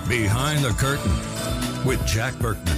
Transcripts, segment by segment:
Behind the Curtain with Jack Berkman.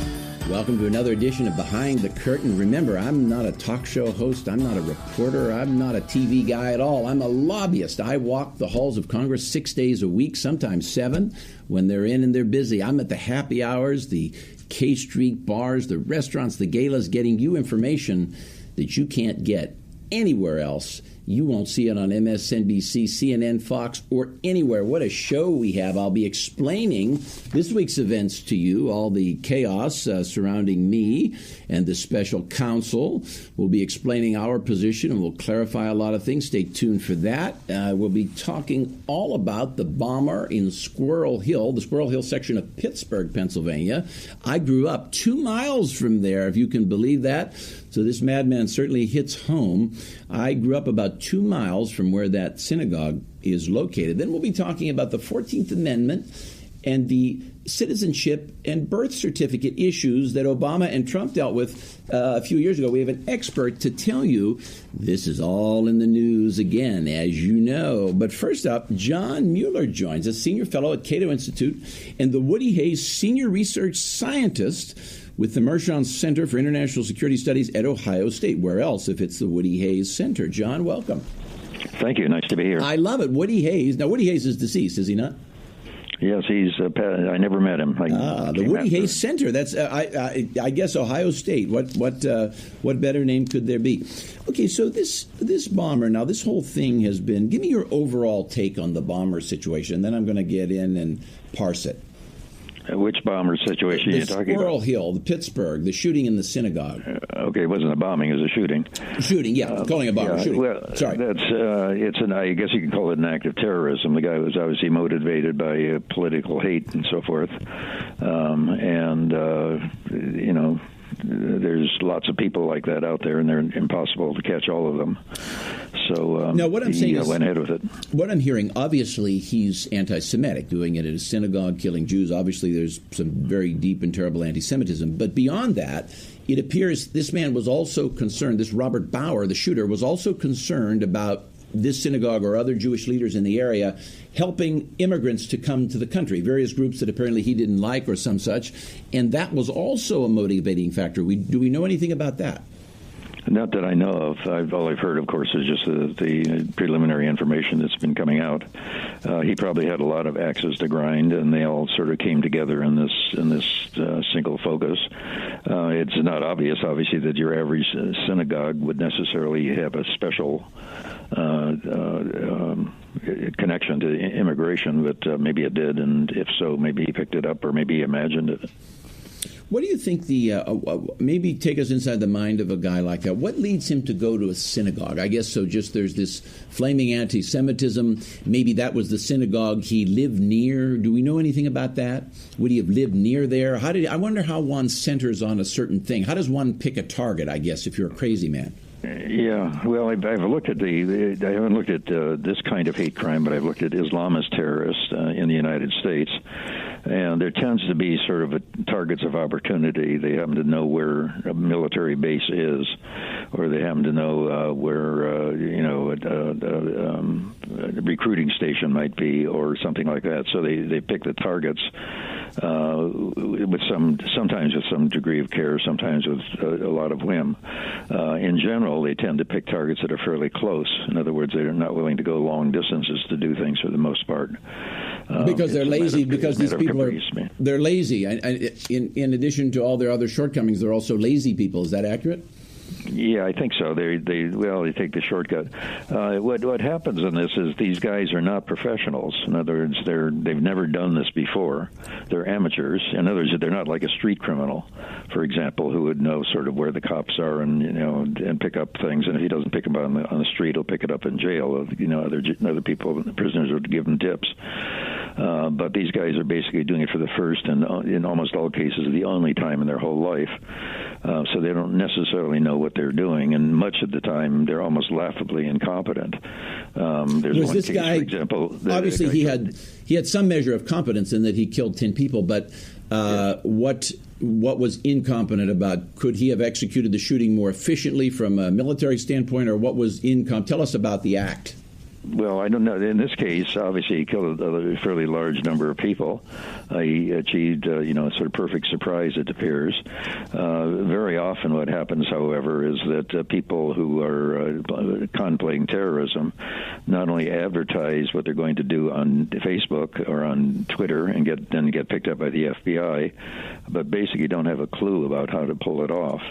Welcome to another edition of Behind the Curtain. Remember, I'm not a talk show host. I'm not a reporter. I'm not a TV guy at all. I'm a lobbyist. I walk the halls of Congress 6 days a week, sometimes 7, when they're in and they're busy. I'm at the happy hours, the K Street bars, the restaurants, the galas, getting you information that you can't get anywhere else. You won't see it on MSNBC, CNN, Fox, or anywhere. What a show we have. I'll be explaining this week's events to you, all the chaos surrounding me and the special counsel. We'll be explaining our position, and we'll clarify a lot of things. Stay tuned for that. We'll be talking all about the bomber in Squirrel Hill, the Squirrel Hill section of Pittsburgh, Pennsylvania. I grew up 2 miles from there, if you can believe that. So this madman certainly hits home. I grew up about 2 miles from where that synagogue is located. Then we'll be talking about the 14th Amendment and the citizenship and birth certificate issues that Obama and Trump dealt with a few years ago. We have an expert to tell you this is all in the news again, as you know. But first up, John Mueller joins us, senior fellow at Cato Institute and the Woody Hayes Senior Research Scientist with the Mershon Center for International Security Studies at Ohio State. Where else if it's the Woody Hayes Center? John, welcome. Thank you. Nice to be here. I love it. Woody Hayes. Now, Woody Hayes is deceased, is he not? Yes, he's. I never met him. The Woody Hayes Center. That's. I guess Ohio State. What better name could there be? Okay, so this bomber. Now, this whole thing has been. Give me your overall take on the bomber situation. Then I'm going to get in and parse it. Which bomber situation are you talking about? Squirrel Hill, the Pittsburgh, the shooting in the synagogue. Okay, it wasn't a bombing; it was a shooting. Shooting, yeah, calling a bomber shooting. Well, sorry, that's I guess you can call it an act of terrorism. The guy was obviously motivated by political hate and so forth, there's lots of people like that out there, and they're impossible to catch all of them. So now, what I'm saying is, went ahead with it. What I'm hearing, obviously, he's anti-Semitic, doing it at a synagogue, killing Jews. Obviously, there's some very deep and terrible anti-Semitism. But beyond that, it appears this man was also concerned. This Robert Bauer, the shooter, was also concerned about this synagogue or other Jewish leaders in the area helping immigrants to come to the country, various groups that apparently he didn't like or some such. And that was also a motivating factor. Do we know anything about that? Not that I know of. All I've heard, of course, is just the preliminary information that's been coming out. He probably had a lot of axes to grind, and they all sort of came together in this single focus. It's not obvious, obviously, that your average synagogue would necessarily have a special connection to immigration, but maybe it did, and if so, maybe he picked it up or maybe he imagined it. What do you think maybe take us inside the mind of a guy like that? What leads him to go to a synagogue? I guess so just there's this flaming anti-Semitism. Maybe that was the synagogue he lived near. Do we know anything about that? Would he have lived near there? I wonder how one centers on a certain thing. How does one pick a target, I guess, if you're a crazy man? Yeah, well, I've looked at I haven't looked at this kind of hate crime, but I've looked at Islamist terrorists in the United States, and there tends to be sort of targets of opportunity. They happen to know where a military base is, or they happen to know where a recruiting station might be, or something like that. So they pick the targets sometimes with some degree of care, sometimes with a lot of whim. In general, they tend to pick targets that are fairly close. In other words, they're not willing to go long distances to do things for the most part. Because they're lazy, because these people they're lazy. In addition to all their other shortcomings, they're also lazy people. Is that accurate? Yeah, I think so. They take the shortcut. What happens in this is these guys are not professionals. In other words, they've never done this before. They're amateurs. In other words, they're not like a street criminal, for example, who would know sort of where the cops are and pick up things. And if he doesn't pick them up on the street, he'll pick it up in jail. Other people, prisoners, would give him tips. But these guys are basically doing it for the first and, in almost all cases, the only time in their whole life. So they don't necessarily know what they're doing, and much of the time they're almost laughably incompetent. There's was one this case, guy, for example, obviously he had some measure of competence in that he killed 10 people, but what was incompetent about? Could he have executed the shooting more efficiently from a military standpoint, or what was incompetent? Tell us about the act. Well, I don't know. In this case, obviously, he killed a fairly large number of people. He achieved, sort of perfect surprise, it appears. Very often what happens, however, is that people who are contemplating terrorism not only advertise what they're going to do on Facebook or on Twitter and then get picked up by the FBI, but basically don't have a clue about how to pull it off.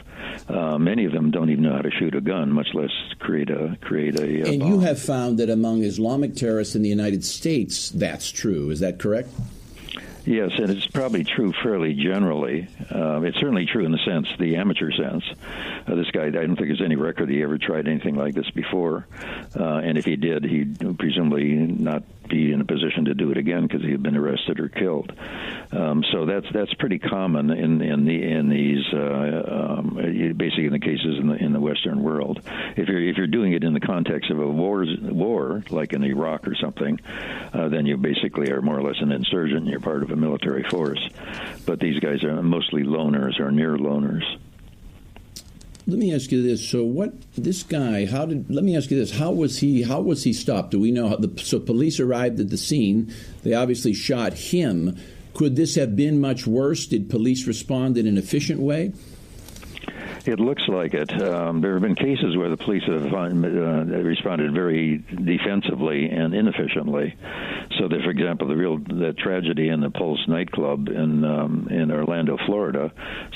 Many of them don't even know how to shoot a gun, much less create a And bomb. You have found that among Islamic terrorists in the United States, that's true. Is that correct? Yes, and it's probably true fairly generally. It's certainly true in the amateur sense. This guy, I don't think there's any record he ever tried anything like this before. And if he did, he'd presumably not be in a position to do it again because he had been arrested or killed. So that's pretty common in these basically in the cases in the Western world. If you're doing it in the context of a war like in Iraq or something, then you basically are more or less an insurgent. You're part of a military force. But these guys are mostly loners or near loners. Let me ask you this. So let me ask you this. How was he stopped? Do we know so police arrived at the scene. They obviously shot him. Could this have been much worse? Did police respond in an efficient way? It looks like it. There have been cases where the police have responded very defensively and inefficiently. So that, for example, the tragedy in the Pulse nightclub in Orlando, Florida,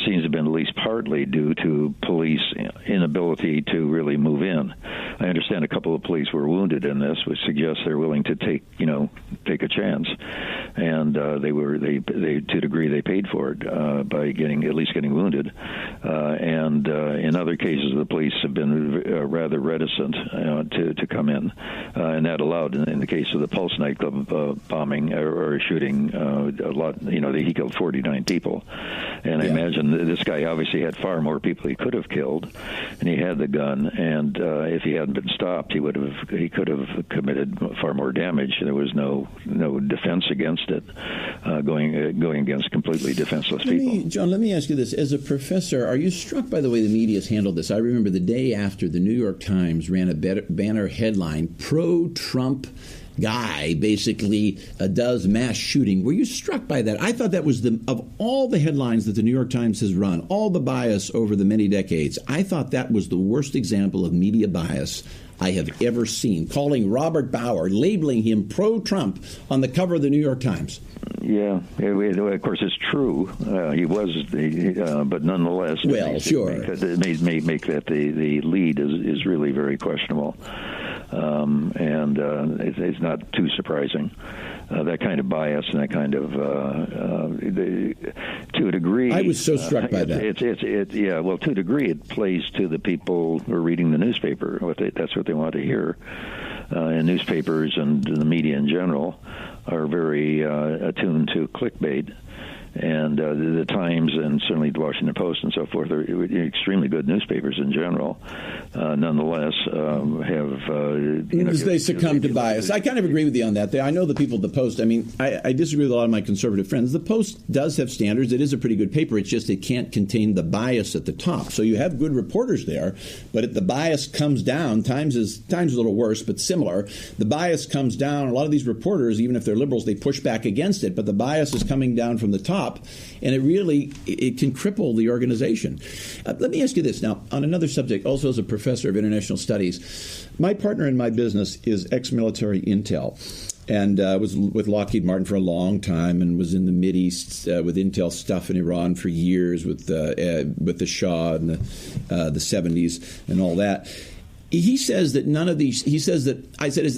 seems to have been at least partly due to police inability to really move in. I understand a couple of police were wounded in this, which suggests they're willing to take a chance, and they to a degree they paid for it by at least getting wounded, and in other cases the police have been rather reticent to come in, and that allowed in the case of the Pulse nightclub bombing or shooting a lot. He killed 49 people, and I imagine this guy obviously had far more people he could have killed, and he had the gun, and if he hadn't been stopped, he could have committed far more damage. There was no defense against it, going against completely defenseless people. John, let me ask you this: as a professor, are you struck by the way the media has handled this? I remember the day after the New York Times ran a banner headline: "Pro-Trump guy basically does mass shooting." Were you struck by that? I thought that was of all the headlines that the New York Times has run, all the bias over the many decades, I thought that was the worst example of media bias I have ever seen, calling Robert Bauer, labeling him pro-Trump on the cover of the New York Times. Yeah, of course it's true. He was, but nonetheless, it may make that the lead is really very questionable, and it's not too surprising. That kind of bias and that kind of, to a degree, I was so struck by that. Well, to a degree, it plays to the people who are reading the newspaper. That's what they want to hear. And newspapers and the media in general are very attuned to clickbait. And the Times and certainly the Washington Post and so forth are extremely good newspapers in general. Nonetheless, they succumb to bias. I kind of agree with you on that. I know the people at the Post. I mean, I disagree with a lot of my conservative friends. The Post does have standards. It is a pretty good paper. It's just it can't contain the bias at the top. So you have good reporters there, but if the bias comes down, Times is a little worse, but similar. The bias comes down. A lot of these reporters, even if they're liberals, they push back against it, but the bias is coming down from the top. And it can cripple the organization. Let me ask you this now, on another subject, also as a professor of international studies. My partner in my business is ex-military intel, and was with Lockheed Martin for a long time and was in the Mideast with intel stuff in Iran for years with the Shah in the 70s and all that. He says that none of these,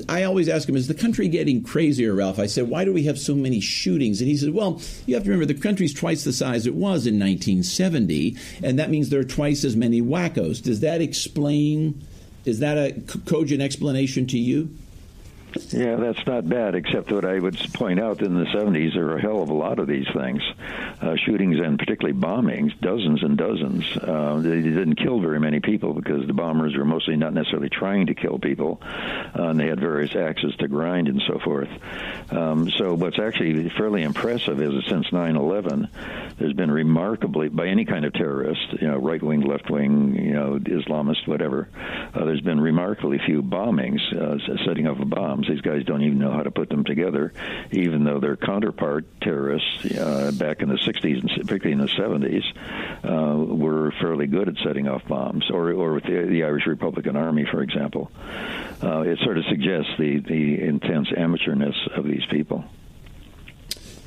I always ask him, is the country getting crazier, Ralph? I said, why do we have so many shootings? And he said, well, you have to remember the country's twice the size it was in 1970, and that means there are twice as many wackos. Is that a cogent explanation to you? Yeah, that's not bad, except what I would point out in the 70s, there were a hell of a lot of these things, shootings and particularly bombings, dozens and dozens. They didn't kill very many people because the bombers were mostly not necessarily trying to kill people, and they had various axes to grind and so forth. So what's actually fairly impressive is that since 9/11, there's been remarkably, by any kind of terrorist, right-wing, left-wing, Islamist, whatever, there's been remarkably few bombings, setting off of bombs. These guys don't even know how to put them together, even though their counterpart terrorists back in the 60s and particularly in the 70s were fairly good at setting off bombs, or with the Irish Republican Army, for example. It sort of suggests the intense amateurness of these people.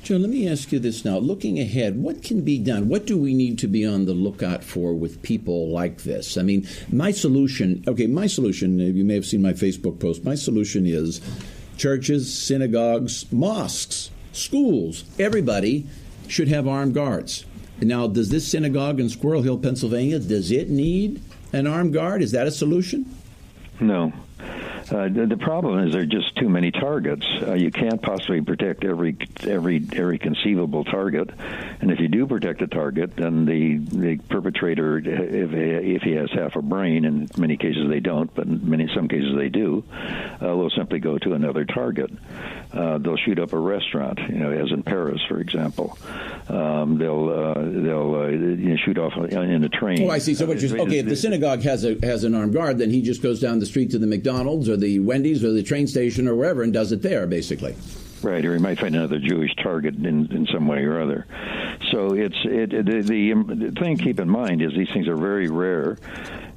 Joe, let me ask you this now. Looking ahead, what can be done? What do we need to be on the lookout for with people like this? I mean, my solution, you may have seen my Facebook post, my solution is churches, synagogues, mosques, schools, everybody should have armed guards. Now, does this synagogue in Squirrel Hill, Pennsylvania, does it need an armed guard? Is that a solution? No. The problem is there are just too many targets. You can't possibly protect every conceivable target, and if you do protect a target, then the perpetrator, if he has half a brain, in many cases they don't, but in some cases they do, will simply go to another target. They'll shoot up a restaurant, as in Paris, for example. They'll shoot off in a train. Oh, I see. So if the synagogue has an armed guard, then he just goes down the street to the McDonald's or the Wendy's or the train station or wherever and does it there, basically. Right, or he might find another Jewish target in some way or other. So the thing to keep in mind is these things are very rare,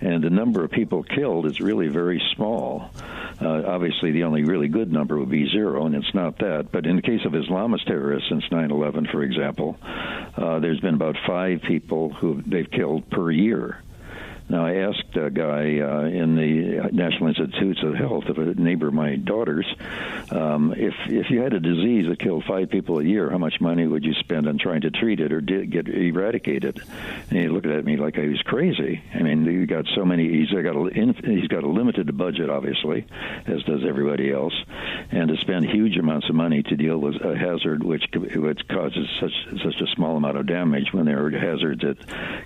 and the number of people killed is really very small. Obviously, the only really good number would be 0, and it's not that. But in the case of Islamist terrorists since 9/11, for example, there's been about 5 people who they've killed per year. Now, I asked a guy in the National Institutes of Health of a neighbor of my daughter's, if you had a disease that killed 5 people a year, how much money would you spend on trying to treat it or get eradicated? And he looked at me like I was crazy. I mean, you got so many. He's got a limited budget, obviously, as does everybody else, and to spend huge amounts of money to deal with a hazard which causes such a small amount of damage when there are hazards that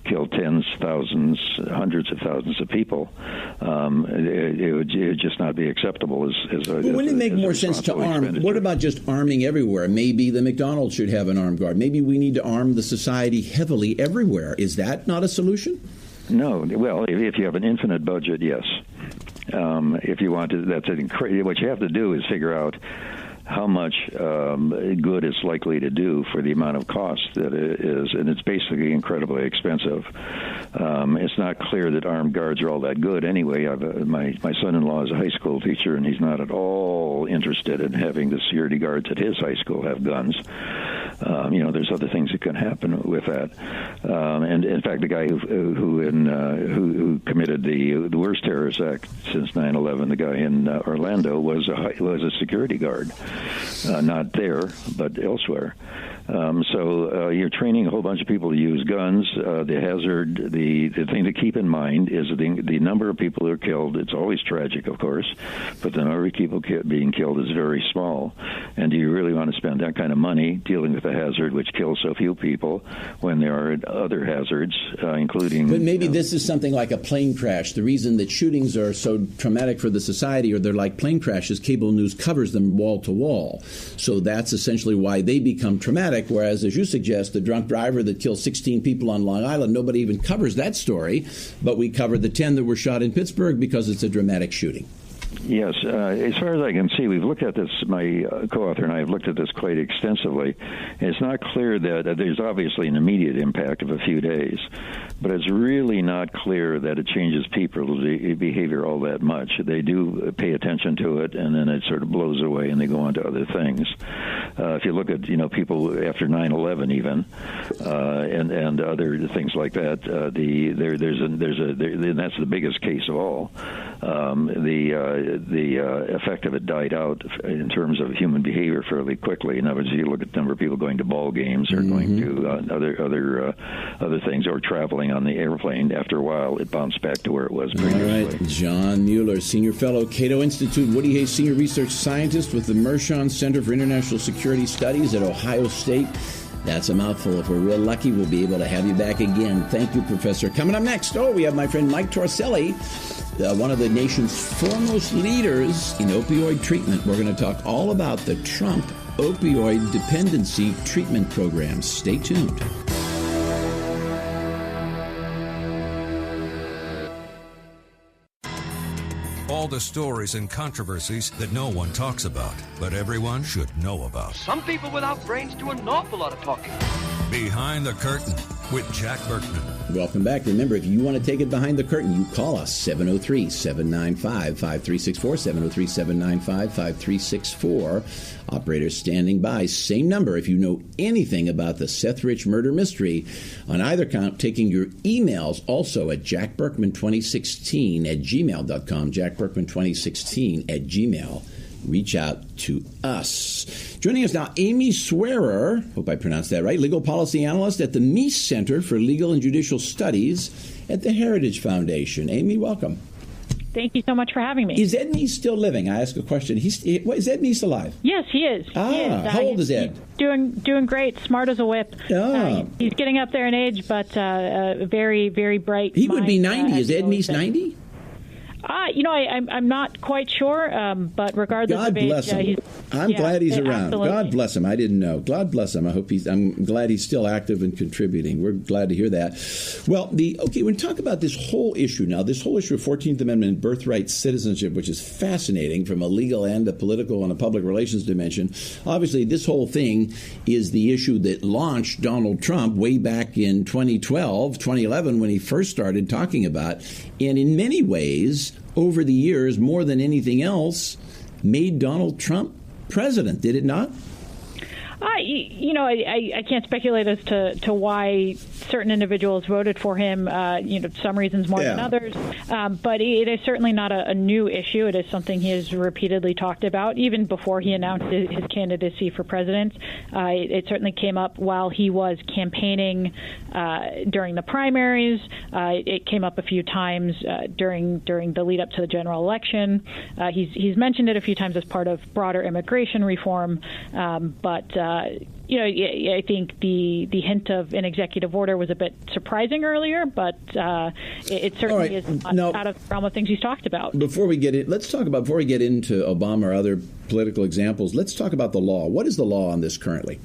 kill tens, thousands, hundreds of thousands of people, it would just not be acceptable as wouldn't it make more sense to arm? What about just arming everywhere? Maybe the McDonald's should have an armed guard. Maybe we need to arm the society heavily everywhere. Is that not a solution? No. Well, if you have an infinite budget, yes. If you want to, what you have to do is figure out how much good it's likely to do for the amount of cost that it is, and it's basically incredibly expensive. It's not clear that armed guards are all that good anyway. My son-in-law is a high school teacher, and he's not at all interested in having the security guards at his high school have guns. There's other things that can happen with that. And in fact, the guy who committed the worst terrorist act since 9/11, the guy in Orlando, was a security guard, not there but elsewhere. So you're training a whole bunch of people to use guns. The hazard, the thing to keep in mind is the number of people who are killed. It's always tragic, of course, but the number of people being killed is very small. And do you really want to spend that kind of money dealing with a hazard which kills so few people when there are other hazards, including... But maybe this is something like a plane crash. The reason that shootings are so traumatic for the society, or they're like plane crashes, cable news covers them wall to wall. So that's essentially why they become traumatic, whereas, as you suggest, the drunk driver that killed 16 people on Long Island, nobody even covers that story, but we cover the 10 that were shot in Pittsburgh because it's a dramatic shooting. Yes. As far as I can see, we've looked at this, my co-author and I have looked at this quite extensively. It's not clear that there's obviously an immediate impact of a few days, but it's really not clear that it changes people's behavior all that much. They do pay attention to it, and then it sort of blows away, and they go on to other things. If you look at people after 9/11 even, and other things like that, and that's the biggest case of all. the effect of it died out in terms of human behavior fairly quickly. In other words, if you look at the number of people going to ball games or going to other things, or traveling on the airplane, after a while it bounced back to where it was previously. All right, John Mueller, Senior Fellow, Cato Institute, Woody Hayes Senior Research Scientist with the Mershon Center for International Security Studies at Ohio State. That's a mouthful. If we're real lucky, we'll be able to have you back again. Thank you, Professor. Coming up next, we have my friend Mike Toricelli, one of the nation's foremost leaders in opioid treatment. We're going to talk all about the Trump opioid dependency treatment program. Stay tuned. All the stories and controversies that no one talks about, but everyone should know about. Some people without brains do an awful lot of talking. Behind the Curtain with Jack Berkman. Welcome back. Remember, if you want to take it behind the curtain, you call us, 703-795-5364, 703-795-5364. Operators standing by. Same number if you know anything about the Seth Rich murder mystery. On either count, taking your emails also at jackberkman2016 at gmail.com, jackberkman2016 at gmail. Reach out to us. Joining us now, Amy Swearer, hope I pronounced that right, legal policy analyst at the Meese Center for Legal and Judicial Studies at the Heritage Foundation. Amy, welcome. Thank you so much for having me. Is Ed Meese still living? I ask a question. Is Ed Meese alive? Yes, he is. How old is Ed? Doing great, smart as a whip. He's getting up there in age, but very, very bright. He would be 90. Is Ed Meese 90? I'm not quite sure, but regardless God of age, bless him. I'm glad he's around. Absolutely. God bless him. I didn't know. God bless him. I'm glad he's still active and contributing. We're glad to hear that. Well, when we talk about this whole issue now, this whole issue of 14th Amendment and birthright citizenship, which is fascinating from a legal and a political and a public relations dimension. Obviously, this whole thing is the issue that launched Donald Trump way back in 2011, when he first started talking about, and in many ways, over the years, more than anything else, made Donald Trump president, did it not? I can't speculate as to why certain individuals voted for him, some reasons more than others. But it is certainly not a new issue. It is something he has repeatedly talked about, even before he announced his candidacy for president. It certainly came up while he was campaigning during the primaries. It came up a fefew times during the lead up to the general election. He's mentioned it a few times as part of broader immigration reform, but I think the hint of an executive order was a bit surprising earlier, but it certainly is not out of the realm of things he's talked about. Before we get into Obama or other political examples, let's talk about the law. What is the law on this currently?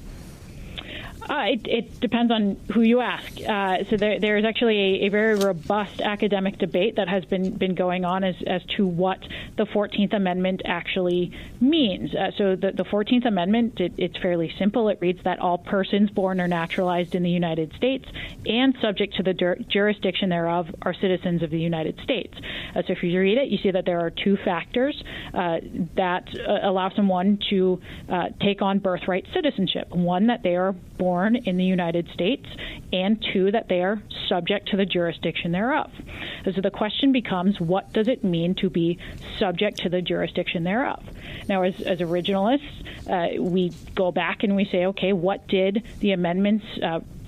It depends on who you ask. So there is actually a very robust academic debate that has been going on as to what the 14th Amendment actually means. So the 14th Amendment, it's fairly simple. It reads that all persons born or naturalized in the United States and subject to the jurisdiction thereof are citizens of the United States. So if you read it, you see that there are two factors that allow someone to take on birthright citizenship. One, that they are born in the United States, and two, that they are subject to the jurisdiction thereof. So the question becomes, what does it mean to be subject to the jurisdiction thereof? Now, as originalists, we go back and we say, okay, what did the amendments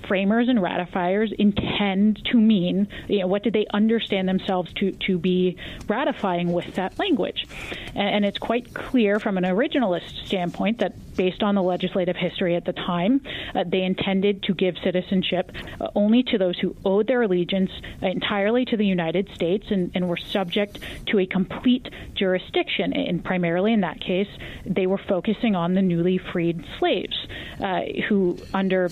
framers and ratifiers intend to mean? What did they understand themselves to be ratifying with that language? And it's quite clear from an originalist standpoint that based on the legislative history at the time, they intended to give citizenship only to those who owed their allegiance entirely to the United States and were subject to a complete jurisdiction. And primarily in that case, they were focusing on the newly freed slaves who, under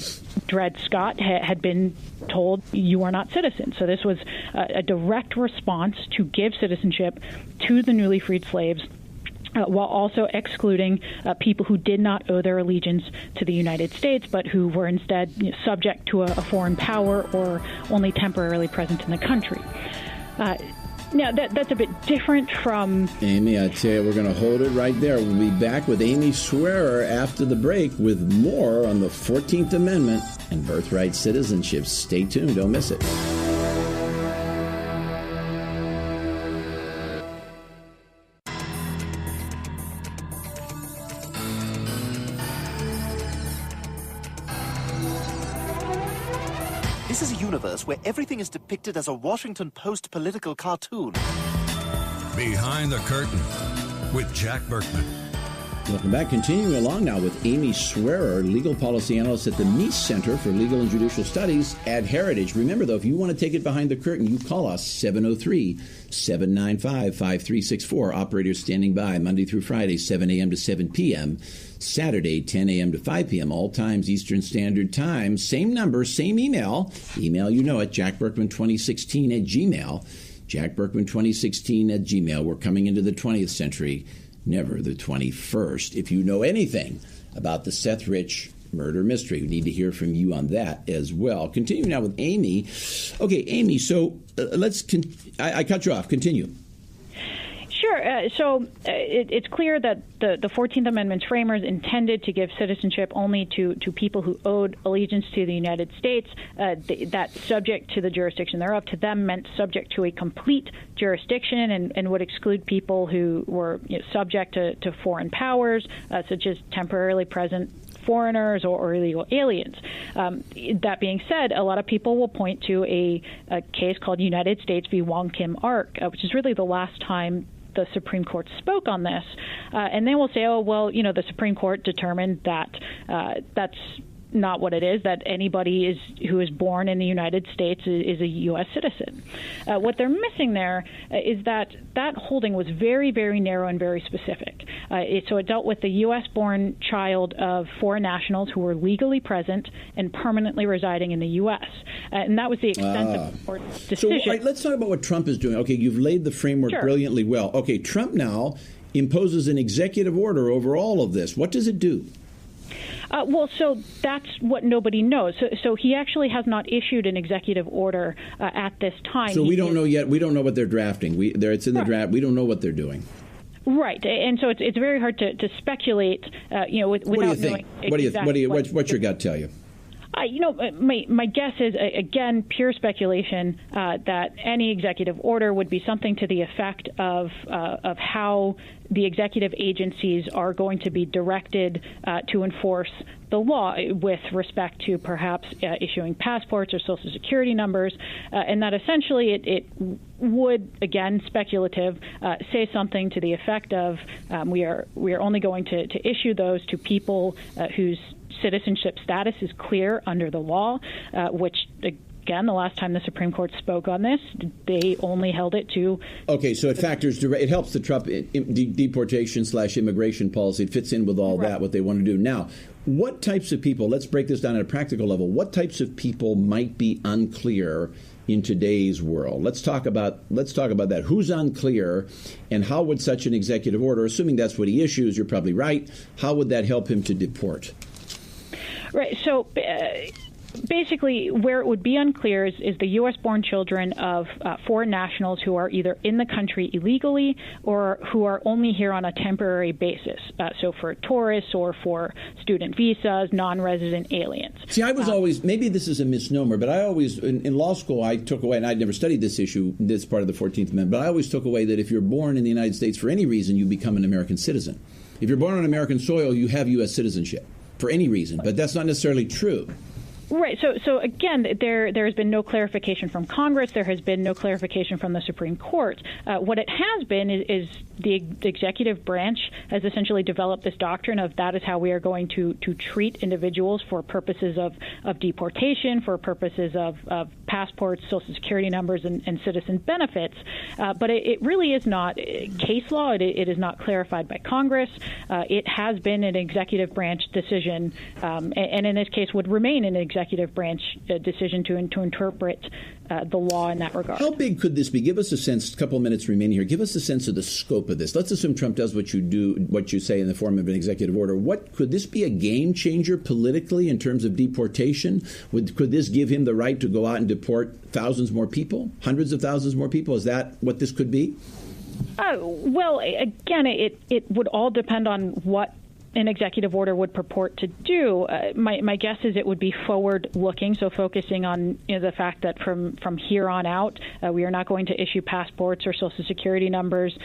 Dred Scott, had been told, you are not citizens. So this was a direct response to give citizenship to the newly freed slaves, while also excluding people who did not owe their allegiance to the United States, but who were instead subject to a foreign power or only temporarily present in the country. Now, that's a bit different from... Amy, I tell you, we're going to hold it right there. We'll be back with Amy Swearer after the break with more on the 14th Amendment and birthright citizenship. Stay tuned. Don't miss it. universe where everything is depicted as a Washington Post political cartoon. Behind the Curtain with Jack Berkman. Welcome back. Continuing along now with Amy Swearer, legal policy analyst at the Meese Center for Legal and Judicial Studies at Heritage. Remember, though, if you want to take it behind the curtain, you call us 703-795-5364. Operators standing by Monday through Friday, 7 a.m. to 7 p.m. Saturday, 10 a.m. to 5 p.m. All times Eastern Standard Time. Same number, same email. Email, you know it, jackberkman2016 at Gmail. jackberkman2016 at Gmail. We're coming into the 20th century. Never the 21st. If you know anything about the Seth Rich murder mystery, we need to hear from you on that as well. Continue now with Amy. Okay, Amy, so I cut you off. Continue. Sure. It's clear that the 14th Amendment's framers intended to give citizenship only to people who owed allegiance to the United States. That subject to the jurisdiction thereof to them meant subject to a complete jurisdiction and would exclude people who were subject to foreign powers, such as temporarily present foreigners or illegal aliens. That being said, a lot of people will point to a case called United States v. Wong Kim Ark, which is really the last time the Supreme Court spoke on this, and they will say, oh, well, the Supreme Court determined that that's not what it is, that anybody who is born in the United States is a U.S. citizen. What they're missing there is that holding was very, very narrow and very specific. So it dealt with the U.S.-born child of foreign nationals who were legally present and permanently residing in the U.S. And that was the extent of the court's decision. So, right, let's talk about what Trump is doing. Okay, you've laid the framework brilliantly well. Okay, Trump now imposes an executive order over all of this. What does it do? So that's what nobody knows. So he actually has not issued an executive order at this time. So we don't know yet. We don't know what they're drafting. It's in the draft. We don't know what they're doing. Right, and so it's very hard to speculate. Without what do you think? What's your gut tell you? My guess is, again, pure speculation, that any executive order would be something to the effect of how the executive agencies are going to be directed to enforce the law with respect to perhaps issuing passports or Social Security numbers, and that essentially it would, again, speculative, say something to the effect of we are only going to issue those to people whose citizenship status is clear under the law, which, again, the last time the Supreme Court spoke on this, they only held it to... Okay, so it helps the Trump deportation/immigration policy. It fits in with all that, what they want to do. Now, what types of people, let's break this down at a practical level, what types of people might be unclear in today's world? Let's talk about that. Who's unclear, and how would such an executive order, assuming that's what he issues, you're probably right, how would that help him to deport? Right. So basically, where it would be unclear is the U.S.-born children of foreign nationals who are either in the country illegally or who are only here on a temporary basis. So for tourists or for student visas, non-resident aliens. See, I was always, maybe this is a misnomer, but I always, in law school, I took away, and I'd never studied this issue, this part of the 14th Amendment, but I always took away that if you're born in the United States for any reason, you become an American citizen. If you're born on American soil, you have U.S. citizenship. For any reason, but that's not necessarily true. Right. So again, there has been no clarification from Congress. There has been no clarification from the Supreme Court. What it has been is the executive branch has essentially developed this doctrine of that is how we are going to treat individuals for purposes of deportation, for purposes of passports, Social Security numbers, and citizen benefits. But it really is not case law. It is not clarified by Congress. It has been an executive branch decision, and in this case would remain an executive branch decision to interpret the law in that regard. How big could this be? Give us a sense. A couple of minutes remaining here. Give us a sense of the scope of this. Let's assume Trump does what you say in the form of an executive order. What could this be a game changer politically in terms of deportation? Could this give him the right to go out and deport thousands more people, hundreds of thousands more people? Is that what this could be? Well, again, it would all depend on what an executive order would purport to do, my guess is it would be forward-looking, so focusing on the fact that from here on out, we are not going to issue passports or Social Security numbers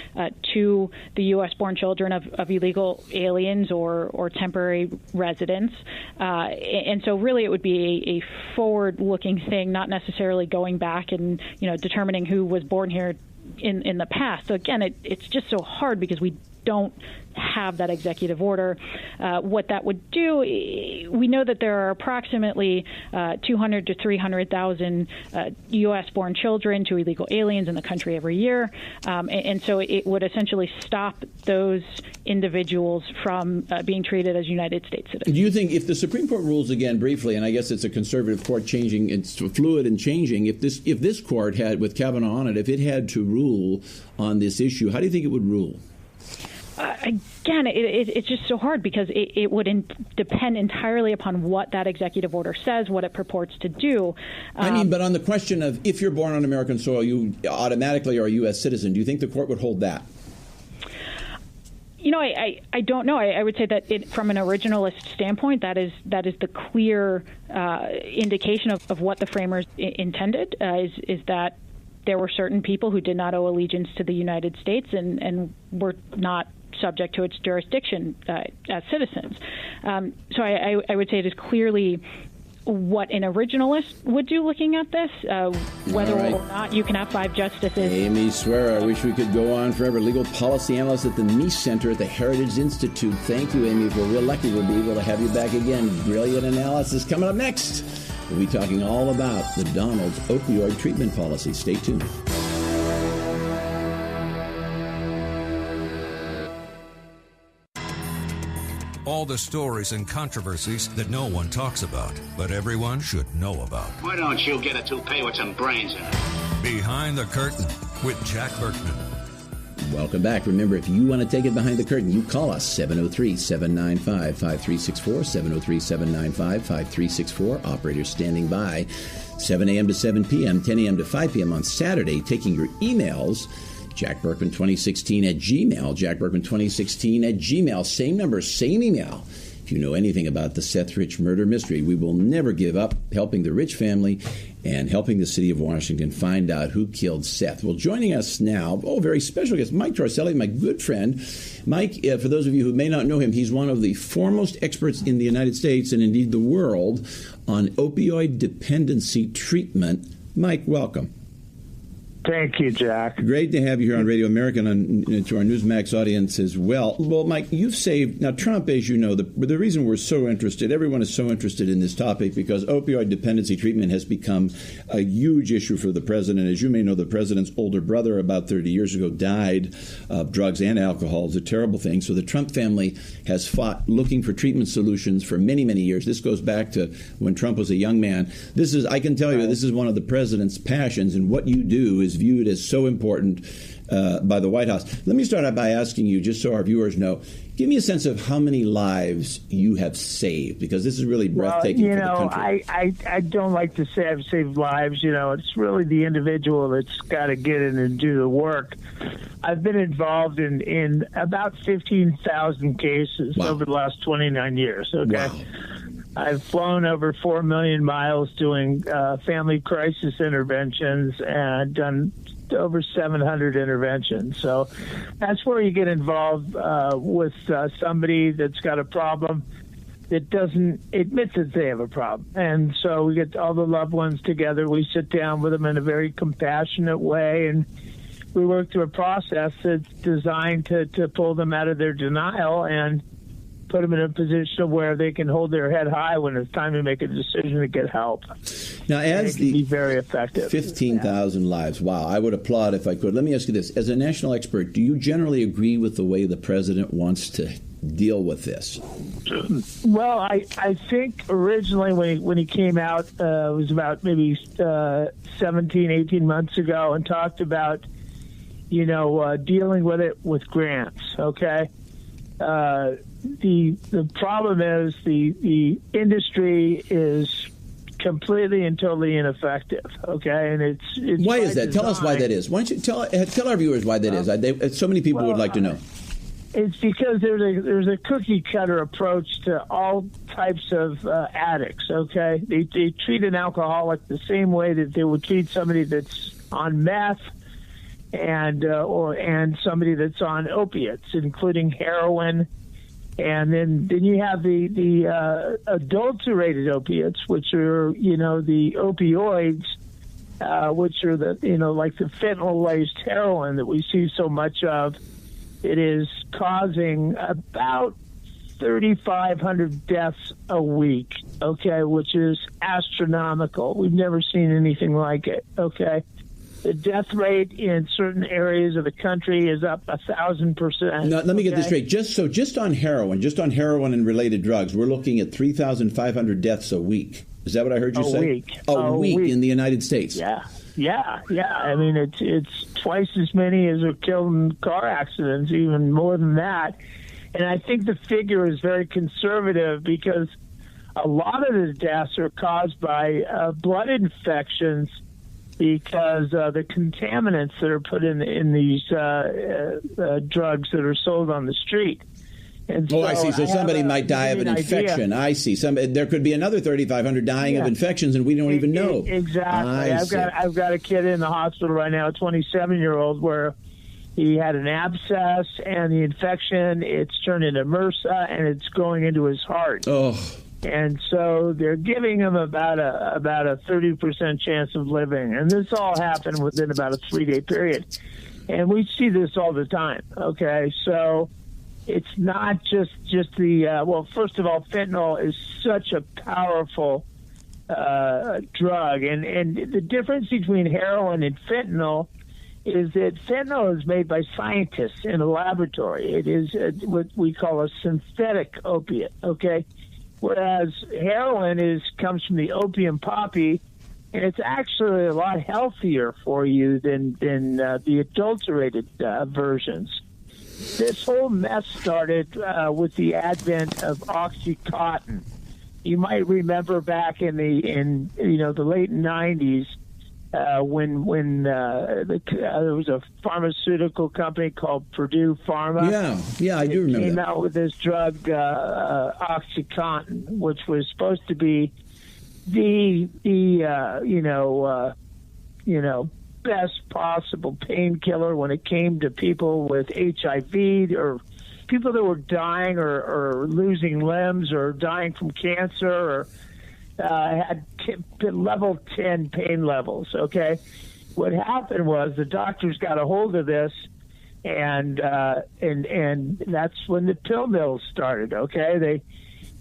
to the U.S.-born children of illegal aliens or temporary residents. And so really it would be a forward-looking thing, not necessarily going back and determining who was born here in the past. So again, it's just so hard because we don't have that executive order. What that would do, we know that there are approximately 200 to 300,000 U.S.-born children to illegal aliens in the country every year, and so it would essentially stop those individuals from being treated as United States citizens. Do you think if the Supreme Court rules again briefly, and I guess it's a conservative court changing, it's fluid and changing, if this court had, with Kavanaugh on it, if it had to rule on this issue, how do you think it would rule? Again, it's just so hard because it would depend entirely upon what that executive order says, what it purports to do. But on the question of if you're born on American soil, you automatically are a U.S. citizen, do you think the court would hold that? I don't know. I would say that from an originalist standpoint, that is the clear indication of what the framers intended, is that there were certain people who did not owe allegiance to the United States and were not subject to its jurisdiction as citizens. So I would say it is clearly what an originalist would do looking at this, whether or not you can have 5 justices. Amy Swearer, I wish we could go on forever. Legal policy analyst at the Mies Center at the Heritage Institute. Thank you, Amy. If we're real lucky, we'll be able to have you back again. Brilliant analysis coming up next. We'll be talking all about the Donald's opioid treatment policy. Stay tuned. All the stories and controversies that no one talks about, but everyone should know about. Why don't you get a toupee with some brains in it? Behind the Curtain with Jack Berkman. Welcome back. Remember, if you want to take it behind the curtain, you call us 703-795-5364, 703-795-5364. Operators standing by 7 a.m. to 7 p.m., 10 a.m. to 5 p.m. on Saturday, taking your emails. Jack Berkman 2016 at Gmail. Jack Berkman 2016 at Gmail. Same number, same email. If you know anything about the Seth Rich murder mystery, we will never give up helping the Rich family and helping the city of Washington find out who killed Seth. Well, joining us now, very special guest, Mike Toricelli, my good friend. Mike, for those of you who may not know him, he's one of the foremost experts in the United States and indeed the world on opioid dependency treatment. Mike, welcome. Thank you, Jack. Great to have you here on Radio American and to our Newsmax audience as well. Well, Mike, you've saved... Now, Trump, as you know, the reason we're so interested, everyone is so interested in this topic because opioid dependency treatment has become a huge issue for the president. As you may know, the president's older brother about 30 years ago died of drugs and alcohol. It's a terrible thing. So the Trump family has fought looking for treatment solutions for many, many years. This goes back to when Trump was a young man. This is, I can tell you, this is one of the president's passions, and what you do is viewed as so important by the White House. Let me start out by asking you, just so our viewers know, give me a sense of how many lives you have saved, because this is really breathtaking for the country. I don't like to say I've saved lives. It's really the individual that's got to get in and do the work. I've been involved in about 15,000 cases over the last 29 years. Okay. Wow. I've flown over 4 million miles doing family crisis interventions and done over 700 interventions. So that's where you get involved with somebody that's got a problem that doesn't admit that they have a problem. And so we get all the loved ones together. We sit down with them in a very compassionate way, and we work through a process that's designed to pull them out of their denial and put them in a position where they can hold their head high when it's time to make a decision to get help. Now, as the be very effective. 15,000 lives. Wow, I would applaud if I could. Let me ask you this. As a national expert, do you generally agree with the way the president wants to deal with this? Well, I think originally when he came out, it was about maybe 17, 18 months ago, and talked about, dealing with it with grants, okay? The problem is the industry is completely and totally ineffective. Okay, and it's why is that? Tell us why that is. Why don't you tell our viewers why that is? So many people would like to know. It's because there's a cookie cutter approach to all types of addicts. Okay, they treat an alcoholic the same way that they would treat somebody that's on meth and somebody that's on opiates, including heroin. And then you have the adulterated opiates, which are the opioids, which are like the fentanyl-laced heroin that we see so much of. It is causing about 3,500 deaths a week, okay, which is astronomical. We've never seen anything like it, okay? The death rate in certain areas of the country is up 1,000%. Now, let me get this straight. Just on heroin and related drugs, we're looking at 3,500 deaths a week. Is that what I heard you say? A week in the United States. Yeah. I mean, it's twice as many as are killed in car accidents, even more than that. And I think the figure is very conservative because a lot of the deaths are caused by blood infections because the contaminants that are put in these drugs that are sold on the street. And so I see. So somebody might die of an infection. Idea. I see. There could be another 3,500 dying of infections, and we don't even know. Exactly. I've got a kid in the hospital right now, a 27-year-old, where he had an abscess, and the infection, it's turned into MRSA, and it's going into his heart. Oh. And so they're giving him about a 30% chance of living, and this all happened within about a 3-day period. And we see this all the time. Okay, so. It's not just the first of all, fentanyl is such a powerful drug, and the difference between heroin and fentanyl is that fentanyl is made by scientists in a laboratory. It is what we call a synthetic opiate, okay? Whereas heroin comes from the opium poppy, and it's actually a lot healthier for you than the adulterated versions. This whole mess started with the advent of OxyContin. You might remember back in the late 90s when there was a pharmaceutical company called Purdue Pharma. Yeah, I do remember. Came out with this drug OxyContin, which was supposed to be the best possible painkiller when it came to people with HIV or people that were dying or losing limbs or dying from cancer or had level 10 pain levels, okay? What happened was the doctors got a hold of this and that's when the pill mills started, okay?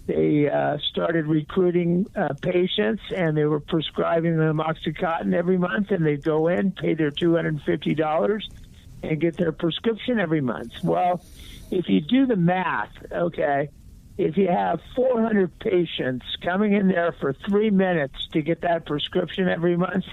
They started recruiting patients, and they were prescribing them OxyContin every month, and they'd go in, pay their $250, and get their prescription every month. Well, if you do the math, okay, if you have 400 patients coming in there for 3 minutes to get that prescription every month,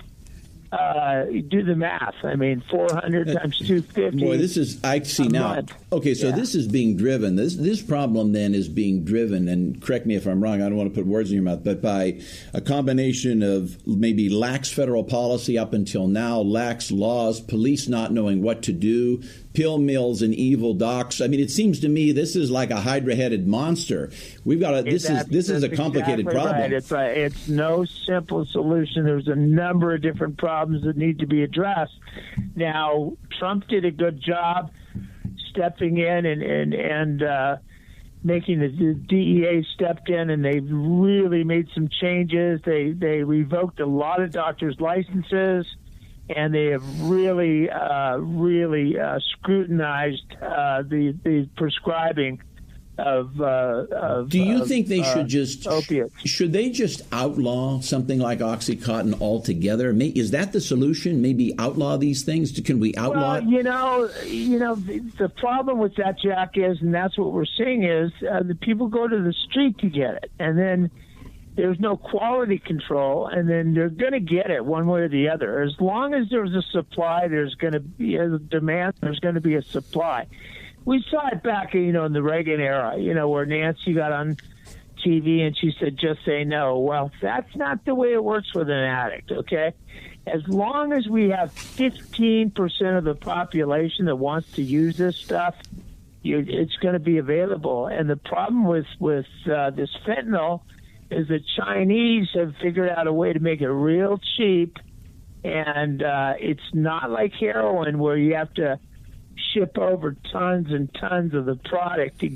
you do the math. I mean, 400 times 250. Boy, this is, I see now. Month. Okay, so this is being driven. This problem then is being driven, and correct me if I'm wrong, I don't want to put words in your mouth, but by a combination of maybe lax federal policy up until now, lax laws, police not knowing what to do, pill mills and evil docs. I mean, it seems to me this is like a hydra-headed monster. We've got this is a complicated problem. Right. It's no simple solution. There's a number of different problems that need to be addressed. Now, Trump did a good job stepping in and making the DEA stepped in, and they really made some changes. They revoked a lot of doctors' licenses. And they have really scrutinized the prescribing of. Do you think they should just opiates? Should they just outlaw something like OxyContin altogether? Is that the solution? Maybe outlaw these things? Can we outlaw it? The problem with that, Jack, is, and that's what we're seeing is the people go to the street to get it, and then there's no quality control, and then they're going to get it one way or the other. As long as there's a supply, there's going to be a demand, there's going to be a supply. We saw it back, in the Reagan era, where Nancy got on TV and she said, just say no. Well, that's not the way it works with an addict, okay? As long as we have 15% of the population that wants to use this stuff, it's going to be available. And the problem with this fentanyl is the Chinese have figured out a way to make it real cheap, and it's not like heroin where you have to ship over tons and tons of the product to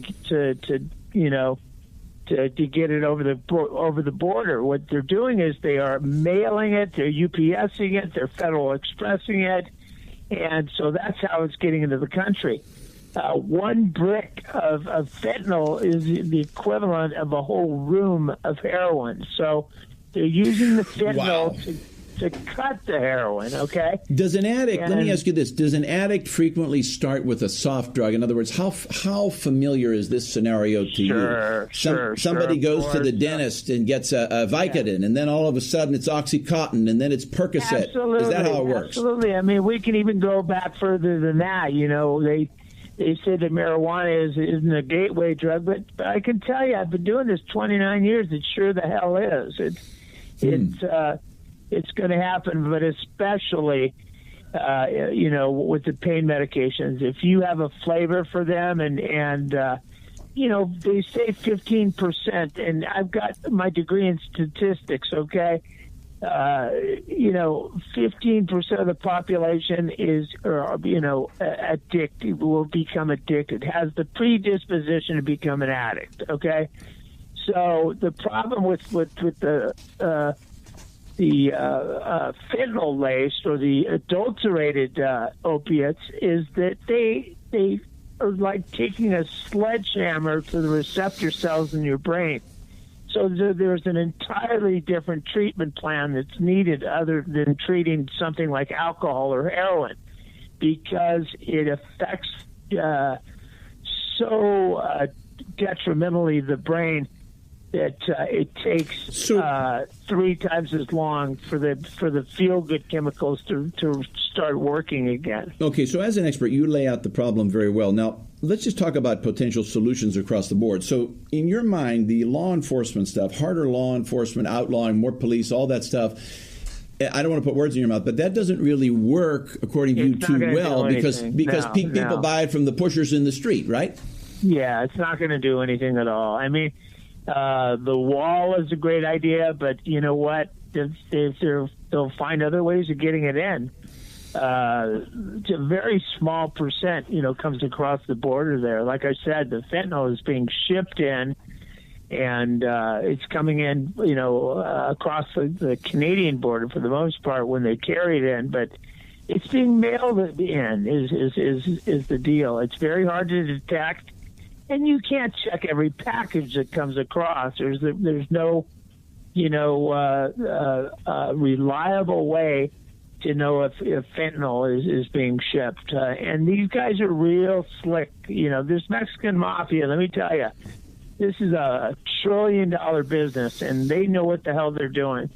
get it over the border. What they're doing is they are mailing it, they're UPSing it, they're Federal Expressing it, and so that's how it's getting into the country. One brick of fentanyl is the equivalent of a whole room of heroin. So they're using the fentanyl to cut the heroin, okay? Does an addict, let me ask you this, does an addict frequently start with a soft drug? In other words, how familiar is this scenario to you? Somebody goes to the dentist and gets a Vicodin, and then all of a sudden it's Oxycontin, and then it's Percocet. Absolutely. Is that how it works? Absolutely. I mean, we can even go back further than that. They say that marijuana isn't a gateway drug, but I can tell you, I've been doing this 29 years. It sure the hell is. It's going to happen, but especially, with the pain medications. If you have a flavor for them, and they say 15%, and I've got my degree in statistics. Okay. 15% of the population addicted, will become addicted, has the predisposition to become an addict. Okay, so the problem with the fentanyl laced or the adulterated opiates is that they are like taking a sledgehammer to the receptor cells in your brain. So there's an entirely different treatment plan that's needed other than treating something like alcohol or heroin, because it affects so detrimentally the brain that it takes 3 times as long for the feel-good chemicals to start working again. Okay, so as an expert, you lay out the problem very well. Now, let's just talk about potential solutions across the board. So in your mind, the law enforcement stuff, harder law enforcement, outlawing, more police, all that stuff, I don't want to put words in your mouth, but that doesn't really work, according to you, too well, because people buy it from the pushers in the street, right? Yeah, it's not going to do anything at all. I mean, the wall is a great idea, but you know what? They'll find other ways of getting it in. It's a very small percent, comes across the border there. Like I said, the fentanyl is being shipped in, and it's coming in, across the Canadian border for the most part when they carry it in. But it's being mailed in is the deal. It's very hard to detect, and you can't check every package that comes across. There's no, reliable way to know if fentanyl is being shipped. And these guys are real slick. This Mexican mafia, let me tell you, this is a $1 trillion business, and they know what the hell they're doing.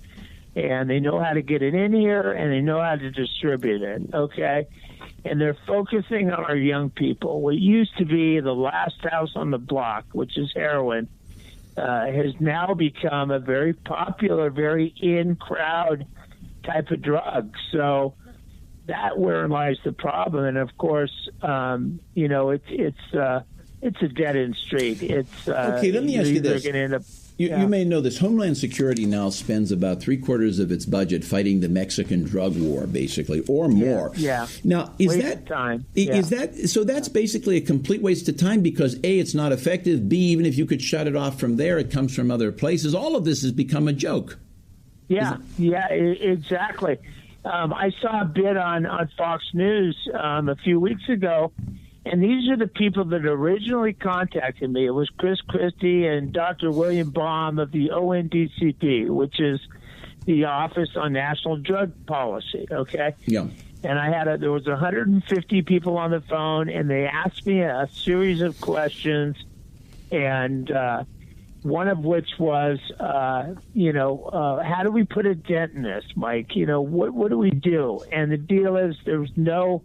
And they know how to get it in here, and they know how to distribute it, okay? And they're focusing on our young people. What used to be the last house on the block, which is heroin, has now become a very popular, very in-crowd type of drug. So that where lies the problem. And of course, it's a dead-end street. It's okay. Let me ask you this. You may know this. Homeland Security now spends about 3/4 of its budget fighting the Mexican drug war, basically, or more. Yeah. Now, is that so? That's basically a complete waste of time because A, it's not effective. B, even if you could shut it off from there, it comes from other places. All of this has become a joke. Yeah, exactly. I saw a bit on Fox News a few weeks ago, and these are the people that originally contacted me. It was Chris Christie and Dr. William Baum of the ONDCP, which is the Office on National Drug Policy, okay? Yeah. And there was 150 people on the phone, and they asked me a series of questions, and one of which was, how do we put a dent in this, Mike? What do we do? And the deal is there's no,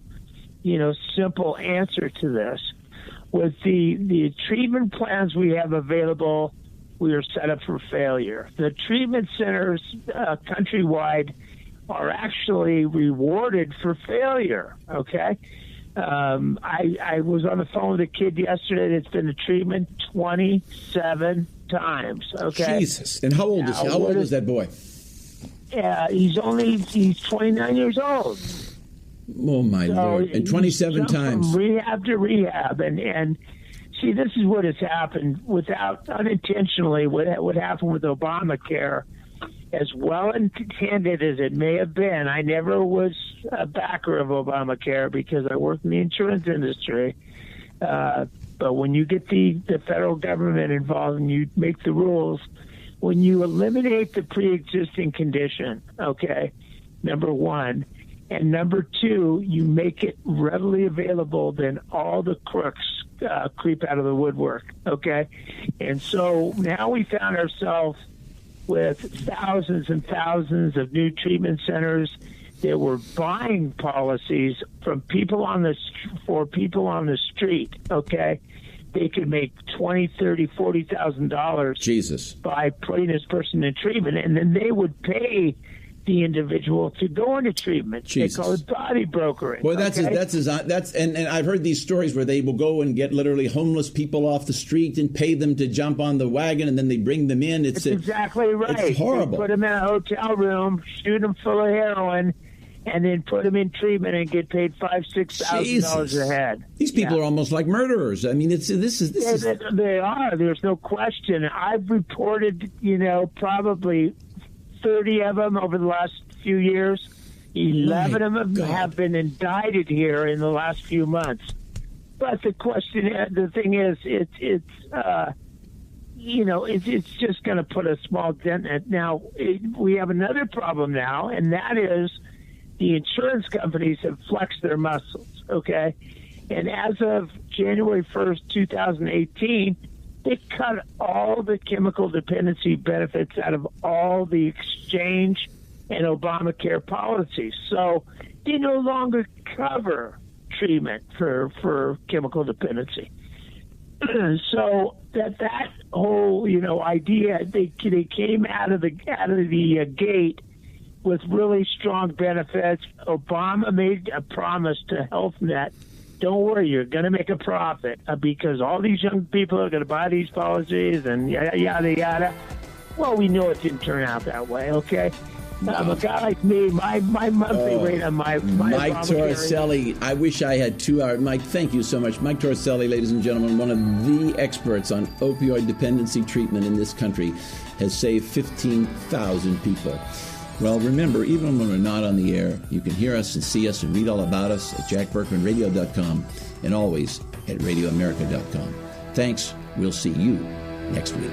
simple answer to this. With the treatment plans we have available, we are set up for failure. The treatment centers countrywide are actually rewarded for failure, okay? I was on the phone with a kid yesterday that's been to treatment 27 times. Okay. Jesus. And how old is that boy? Yeah, he's 29 years old. Oh my Lord! And 27 times. From rehab to rehab, and see, this is what has happened unintentionally. What happened with Obamacare, as well intended as it may have been. I never was a backer of Obamacare because I work in the insurance industry. But when you get the federal government involved and you make the rules, when you eliminate the pre-existing condition, okay, number one, and number two, you make it readily available, then all the crooks creep out of the woodwork, okay? And so now we found ourselves with thousands and thousands of new treatment centers that were buying policies from people for people on the street, okay? They could make $20,000, $30,000, $40,000 Jesus by putting this person in treatment, and then they would pay the individual to go into treatment. Jesus. They call it body brokering. Well, and I've heard these stories where they will go and get literally homeless people off the street and pay them to jump on the wagon, and then they bring them in. It's exactly right. It's horrible. They put them in a hotel room, shoot them full of heroin, and then put them in treatment and get paid $5,000-$6,000 a head. These people are almost like murderers. I mean, They are. There's no question. I've reported, probably 30 of them over the last few years. 11 of them have been indicted here in the last few months. But the thing is, it's just going to put a small dent in it. Now, we have another problem now, and that is the insurance companies have flexed their muscles, okay? And as of January 1st, 2018, they cut all the chemical dependency benefits out of all the exchange and Obamacare policies. So they no longer cover treatment for chemical dependency. So that whole idea, they came out of the gate with really strong benefits. Obama made a promise to HealthNet. Don't worry, you're going to make a profit because all these young people are going to buy these policies and yada, yada, yada. Well, we know it didn't turn out that way, okay? A guy like me, my monthly rate on my Mike Toricelli, I wish I had 2 hours. Mike, thank you so much. Mike Toricelli, ladies and gentlemen, one of the experts on opioid dependency treatment in this country, has saved 15,000 people. Well, remember, even when we're not on the air, you can hear us and see us and read all about us at jackberkmanradio.com and always at radioamerica.com. Thanks. We'll see you next week.